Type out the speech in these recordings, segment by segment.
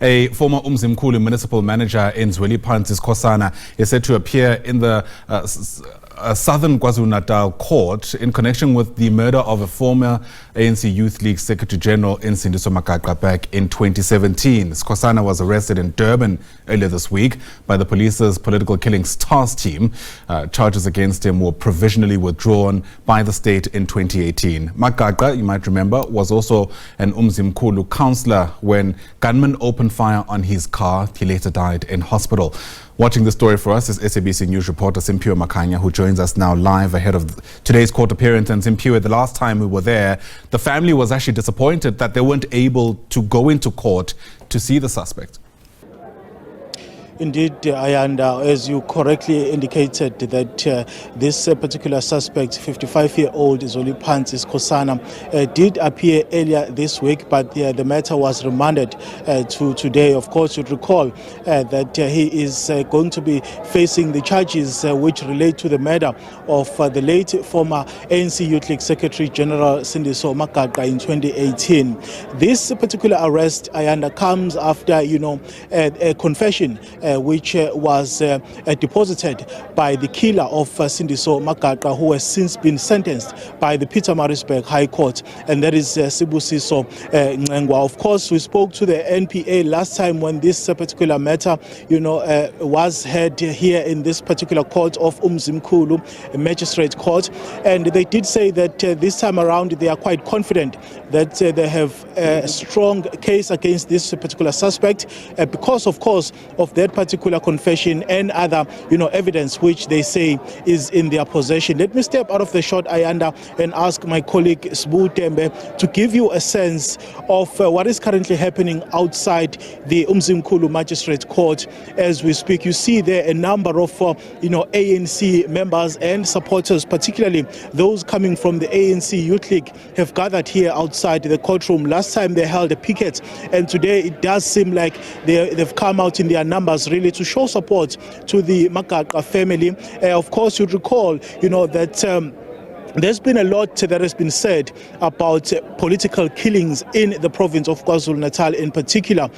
A former Umzimkhulu municipal manager in Zweliphansi Skhosana is said to appear in the southern KwaZulu-Natal court in connection with the murder of a former ANC Youth League Secretary General in Sindiso Magaqa back in 2017. Skhosana was arrested in Durban earlier this week by the police's political killings task team. Charges against him were provisionally withdrawn by the state in 2018. Magaqa, you might remember, was also an Umzimkhulu councilor when gunmen opened fire on his car. He later died in hospital. Watching the story for us is SABC News reporter Simphiwe Makhanya, who joins us now live ahead of today's court appearance. And Simphiwe, the last time we were there, the family was actually disappointed that they weren't able to go into court to see the suspect. Indeed, Ayanda, as you correctly indicated, that this particular suspect, 55-year-old Zweliphansi Skhosana, did appear earlier this week, but the matter was remanded to today. Of course, you'd recall that he is going to be facing the charges which relate to the murder of the late former ANC Youth League Secretary General Sindiso Magaqa in 2018. This particular arrest, Ayanda, comes after, a confession which was deposited by the killer of Sindiso Magaqa, who has since been sentenced by the Pietermaritzburg High Court, and that is Sindiso Magaqa. Of course, we spoke to the NPA last time when this particular matter, was heard here in this particular court of Umzimkhulu, a magistrate court, and they did say that this time around they are quite confident that they have a strong case against this particular suspect because, of course, of that particular confession and other evidence which they say is in their possession. Let me step out of the shot, Ayanda, and ask my colleague Sbu Tembe to give you a sense of what is currently happening outside the Umzimkhulu Magistrate Court as we speak. You see there a number of ANC members and supporters, particularly those coming from the ANC Youth League, have gathered here outside the courtroom. Last time they held a picket, and today it does seem like they've come out in their numbers really to show support to the Magaqa family. Of course, you'd recall, that there's been a lot that has been said about political killings in the province of KwaZulu-Natal in particular.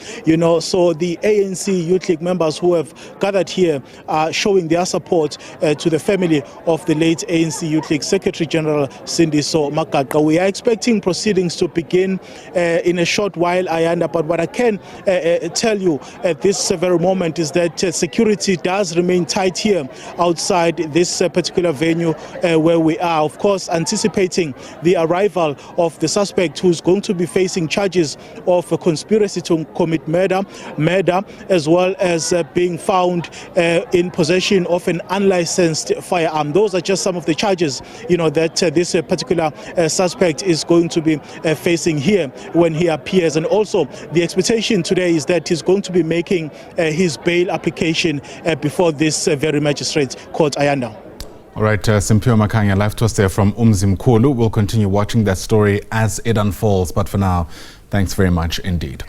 So the ANC Youth League members who have gathered here are showing their support to the family of the late ANC Youth League Secretary General Sindiso Magaqa. We are expecting proceedings to begin in a short while, Ayanda, but what I can tell you at this very moment is that security does remain tight here outside this particular venue where we are. Of course, anticipating the arrival of the suspect who's going to be facing charges of a conspiracy to commit murder, as well as being found in possession of an unlicensed firearm. Those are just some of the charges, that this particular suspect is going to be facing here when he appears. And also, the expectation today is that he's going to be making his bail application before this very magistrate court, Ayanda. All right, Simphiwe Makhanya, live to us there from Umzimkhulu. We'll continue watching that story as it unfolds. But for now, thanks very much indeed.